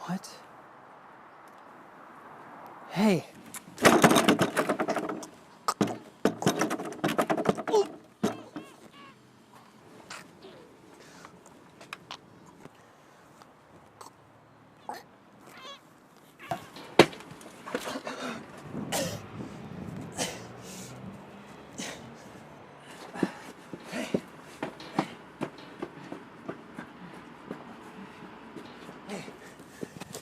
What? Hey.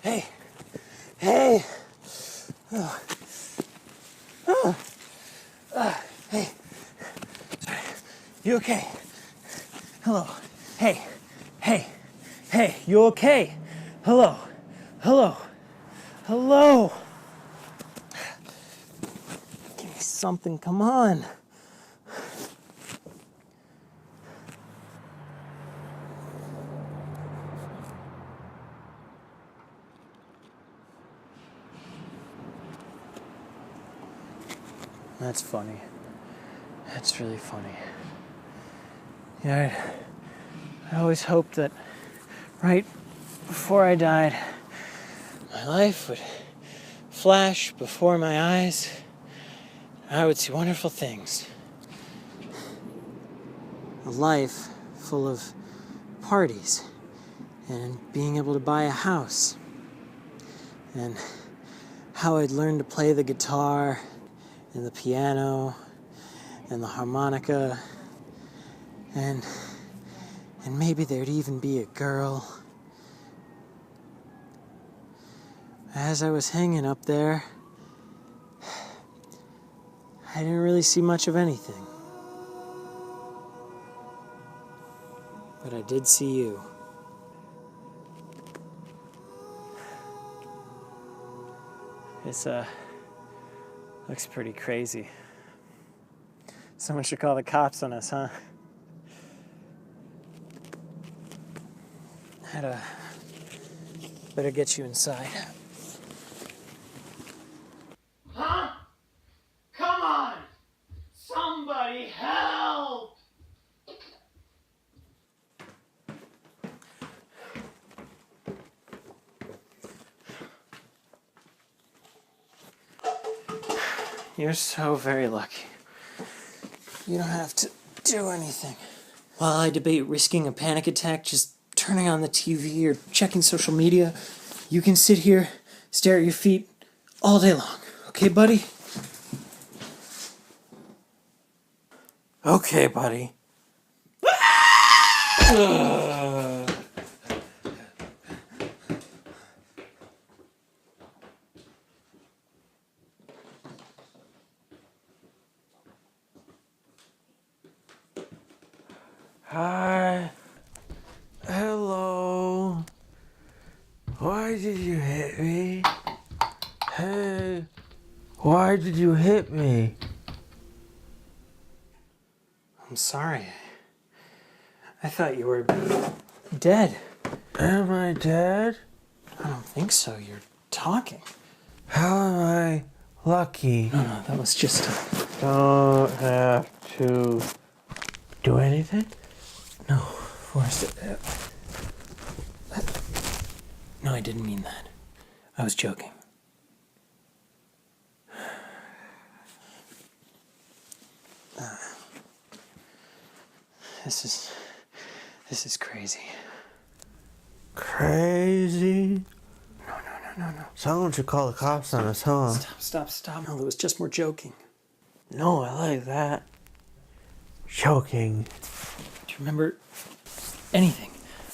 Hey. Hey. Oh. Oh. Hey. Sorry. You okay? Hello. Hey. Hey. Hey. You okay? Hello. Hello. Hello. Give me something. Come on. That's funny. That's really funny. Yeah, I always hoped that right before I died, my life would flash before my eyes. I would see wonderful things. A life full of parties and being able to buy a house. And how I'd learn to play the guitar and the piano and the harmonica, and maybe there'd even be a girl. As I was hanging up there, I didn't really see much of anything. But I did see you. This looks pretty crazy. Someone should call the cops on us, huh? Better get you inside. Huh? Come on! Somebody help! You're so very lucky. You don't have to do anything. While I debate risking a panic attack, just turning on the TV or checking social media, you can sit here, stare at your feet all day long. Okay, buddy? Okay, buddy. Hi. Hello. Why did you hit me? Hey. Why did you hit me? I'm sorry. I thought you were dead. Am I dead? I don't think so. You're talking. How am I lucky? No, that was just Don't have to do anything? No, Forrest. No, I didn't mean that. I was joking. This is crazy. Crazy? No. Someone should call the cops on us, huh? Stop. No, it was just more joking. No, I like that. Joking. Do you remember anything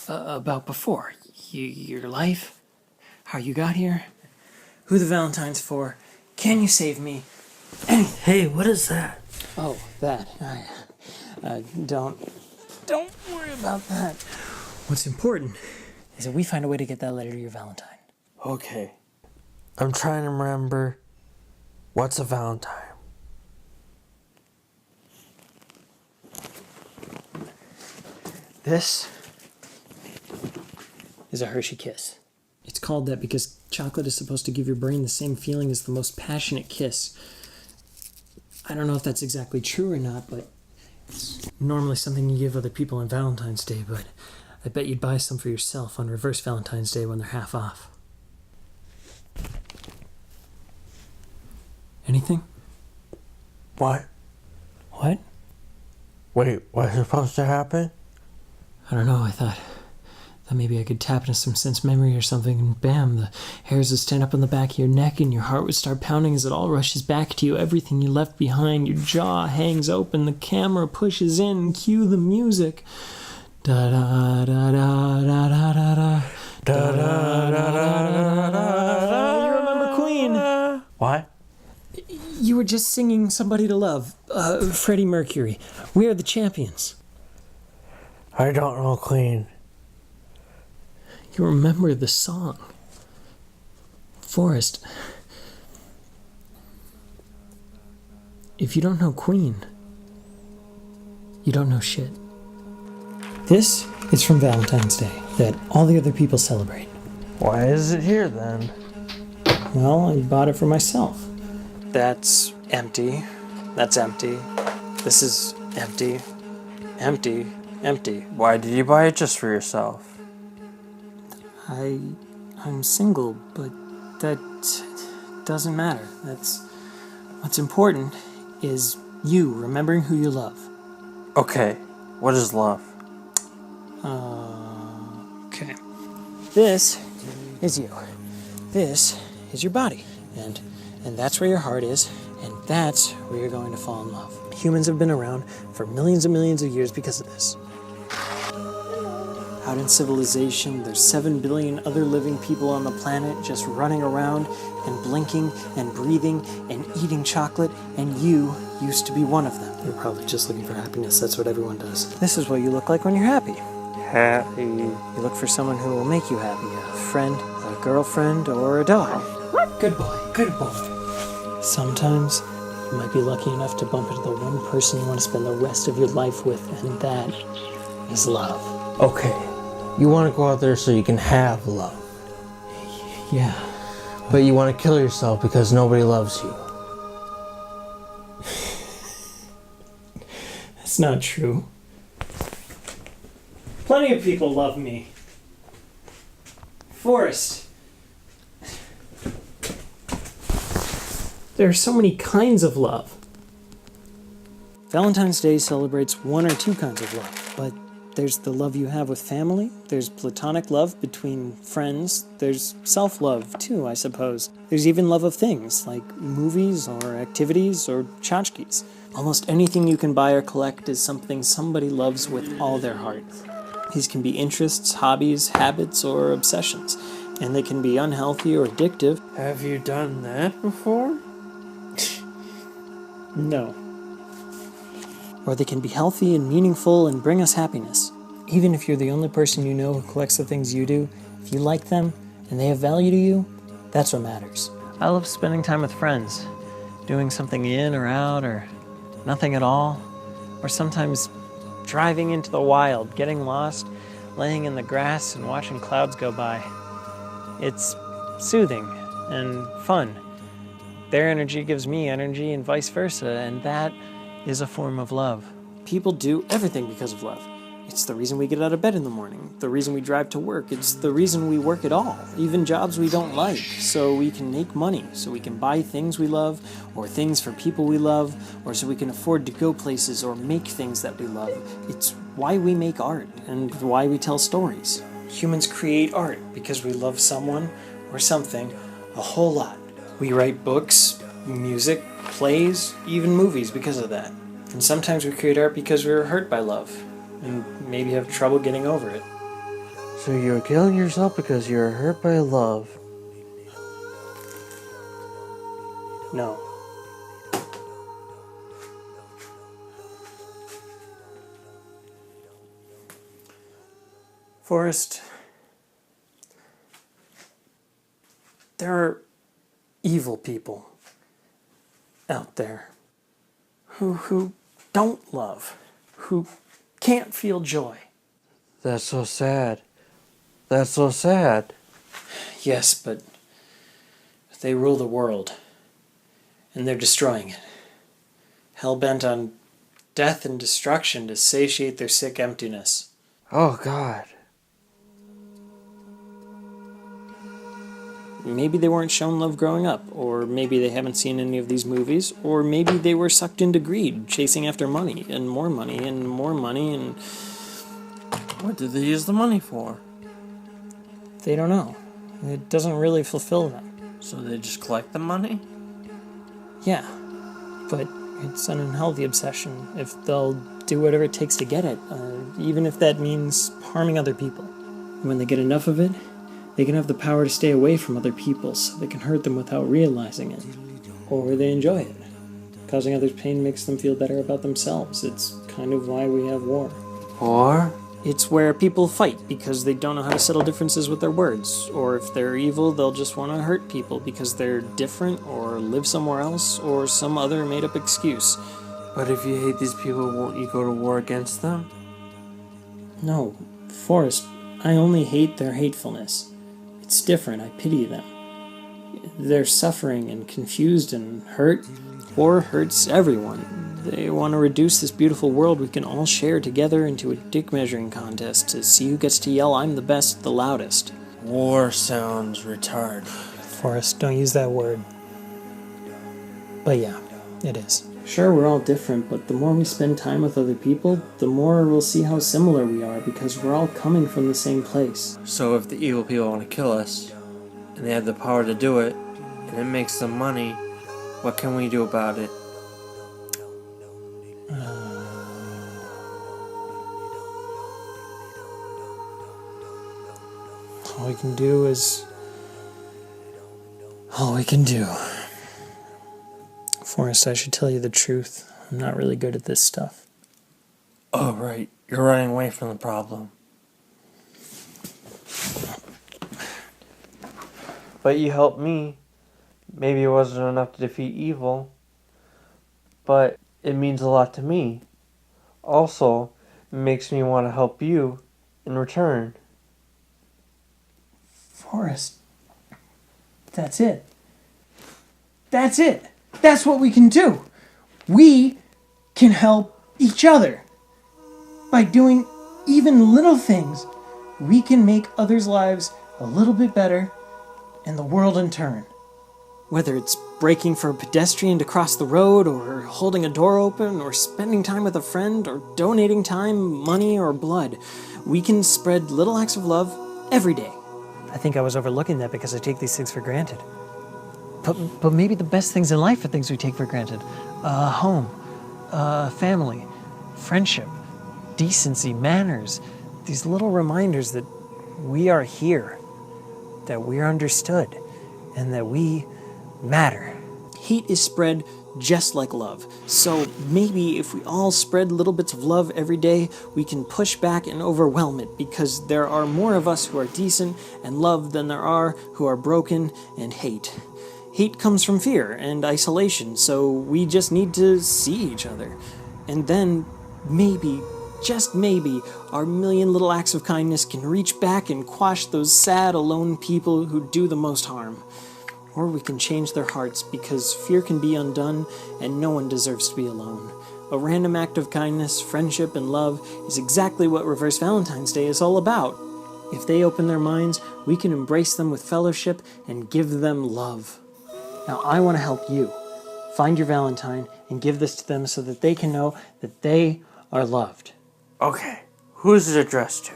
about before? Your life? how you got here, who the Valentine's for, can you save me, anything. Hey, what is that? Oh, that. Don't worry about that. What's important is that we find a way to get that letter to your Valentine. Okay. I'm trying to remember, what's a Valentine? This is a Hershey Kiss. It's called that because chocolate is supposed to give your brain the same feeling as the most passionate kiss. I don't know if that's exactly true or not, but it's normally something you give other people on Valentine's Day, but I bet you'd buy some for yourself on Reverse-Valentine's Day when they're half off. Anything? What? What? Wait, what's supposed to happen? I don't know, I thought maybe I could tap into some sense memory or something, and bam, the hairs would stand up on the back of your neck and your heart would start pounding as it all rushes back to you, everything you left behind, your jaw hangs open, the camera pushes in, cue the music. Da da da da da da da da da da da da. You remember Queen? What? You were just singing Somebody to Love, Freddie Mercury. We Are the Champions. I don't know Queen. You remember the song. Forrest, if you don't know Queen, you don't know shit. This is from Valentine's Day, that all the other people celebrate. Why is it here then? Well, I bought it for myself. That's empty. That's empty. This is empty. Empty. Empty. Why did you buy it just for yourself? I'm single, but that doesn't matter. What's important is you remembering who you love. Okay, what is love? Okay. This is you. This is your body. And that's where your heart is, and that's where you're going to fall in love. Humans have been around for millions and millions of years because of this. Out in civilization, there's 7 billion other living people on the planet just running around and blinking and breathing and eating chocolate, and you used to be one of them. You're probably just looking for happiness. That's what everyone does. This is what you look like when you're happy. Happy. You look for someone who will make you happy. A friend, a girlfriend, or a dog. Good boy. Good boy. Sometimes you might be lucky enough to bump into the one person you want to spend the rest of your life with, and that is love. Okay, you want to go out there so you can have love. Yeah. But you want to kill yourself because nobody loves you. That's not true. Plenty of people love me. Forrest. There are so many kinds of love. Valentine's Day celebrates one or two kinds of love, but there's the love you have with family, there's platonic love between friends, there's self-love too, I suppose. There's even love of things, like movies or activities or tchotchkes. Almost anything you can buy or collect is something somebody loves with all their heart. These can be interests, hobbies, habits, or obsessions, and they can be unhealthy or addictive. Have you done that before? No. Or they can be healthy and meaningful and bring us happiness. Even if you're the only person you know who collects the things you do, if you like them and they have value to you, that's what matters. I love spending time with friends, doing something in or out or nothing at all, or sometimes driving into the wild, getting lost, laying in the grass and watching clouds go by. It's soothing and fun. Their energy gives me energy and vice versa, and that is a form of love. People do everything because of love. It's the reason we get out of bed in the morning, the reason we drive to work, it's the reason we work at all, even jobs we don't like, so we can make money, so we can buy things we love, or things for people we love, or so we can afford to go places or make things that we love. It's why we make art, and why we tell stories. Humans create art because we love someone or something a whole lot. We write books, music, plays, even movies because of that. And sometimes we create art because we were hurt by love, and maybe have trouble getting over it. So you're killing yourself because you're hurt by love, No. Forrest, there are evil people out there who don't love, who can't feel joy. That's so sad. That's so sad. Yes, but they rule the world, and they're destroying it. Hell-bent on death and destruction to satiate their sick emptiness. Oh, God. Maybe they weren't shown love growing up, or maybe they haven't seen any of these movies, or maybe they were sucked into greed, chasing after money, and more money, and more money, and... What did they use the money for? They don't know. It doesn't really fulfill them. So they just collect the money? Yeah, but it's an unhealthy obsession if they'll do whatever it takes to get it, even if that means harming other people. When they get enough of it, they can have the power to stay away from other people so they can hurt them without realizing it. Or they enjoy it. Causing others pain makes them feel better about themselves. It's kind of why we have war. War? It's where people fight because they don't know how to settle differences with their words. Or if they're evil, they'll just want to hurt people because they're different or live somewhere else or some other made-up excuse. But if you hate these people, won't you go to war against them? No, Forrest, I only hate their hatefulness. It's different, I pity them. They're suffering and confused and hurt. War hurts everyone. They want to reduce this beautiful world we can all share together into a dick measuring contest to see who gets to yell "I'm the best" the loudest. War sounds retarded. Forrest, don't use that word. But yeah, it is. Sure, we're all different, but the more we spend time with other people, the more we'll see how similar we are because we're all coming from the same place. So if the evil people want to kill us, and they have the power to do it, and it makes them money, what can we do about it? All we can do is all we can do. Forrest, I should tell you the truth. I'm not really good at this stuff. Oh, right. You're running away from the problem. But you helped me. Maybe it wasn't enough to defeat evil, but it means a lot to me. Also, it makes me want to help you in return. Forrest, that's it. That's it. That's what we can do. We can help each other. By doing even little things, we can make others' lives a little bit better and the world in turn. Whether it's braking for a pedestrian to cross the road, or holding a door open, or spending time with a friend, or donating time, money, or blood, we can spread little acts of love every day. I think I was overlooking that because I take these things for granted. But maybe the best things in life are things we take for granted. Home, family, friendship, decency, manners. These little reminders that we are here, that we're understood, and that we matter. Hate is spread just like love. So maybe if we all spread little bits of love every day, we can push back and overwhelm it, because there are more of us who are decent and love than there are who are broken and hate. Hate comes from fear and isolation, so we just need to see each other. And then maybe, just maybe, our million little acts of kindness can reach back and quash those sad, alone people who do the most harm. Or we can change their hearts, because fear can be undone and no one deserves to be alone. A random act of kindness, friendship, and love is exactly what Reverse-Valentine's Day is all about. If they open their minds, we can embrace them with fellowship and give them love. Now I want to help you. Find your Valentine and give this to them so that they can know that they are loved. Okay, who's it addressed to?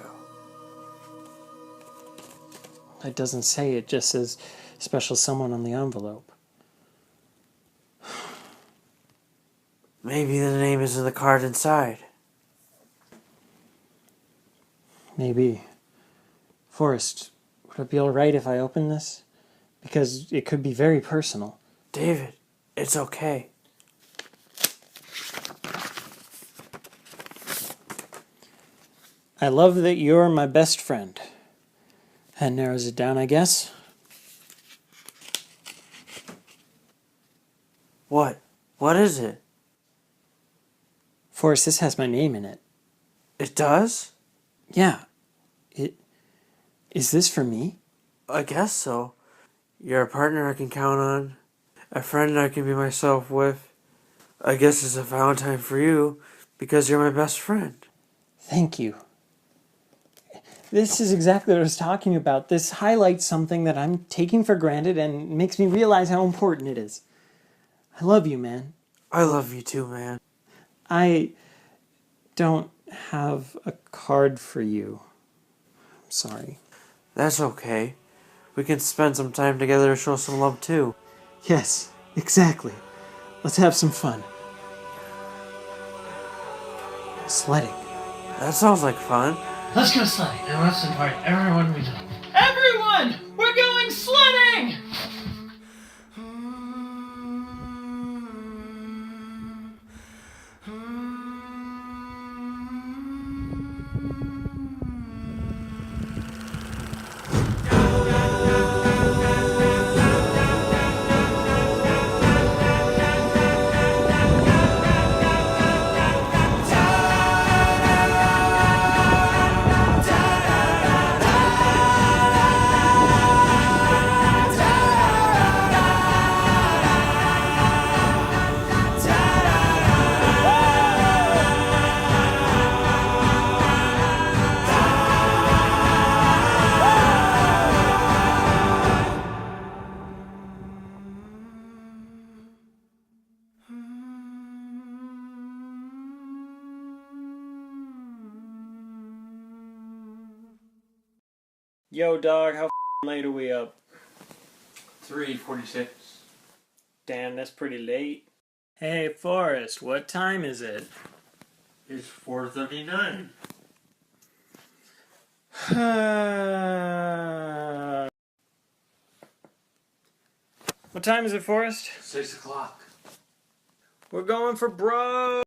It doesn't say, it just says special someone on the envelope. Maybe the name is in the card inside. Maybe. Forrest, would it be alright if I open this? Because it could be very personal. David, It's okay. I love that you're my best friend. That narrows it down, I guess. What? What is it? Forrest, this has my name in it. It does? Yeah. Is this for me? I guess so. You're a partner I can count on. A friend I can be myself with. I guess it's a Valentine for you because you're my best friend. Thank you. This is exactly what I was talking about. This highlights something that I'm taking for granted and makes me realize how important it is. I love you, man. I love you too, man. I don't have a card for you. I'm sorry. That's okay. We can spend some time together to show some love too. Yes, exactly. Let's have some fun. Sledding. That sounds like fun. Let's go sledding, and let's invite everyone we know. Everyone! We're going sledding! Yo, dog, how late are we up? 3:46. Damn, that's pretty late. Hey, Forrest, what time is it? It's 4:39. What time is it, Forrest? 6 o'clock. We're going for bro.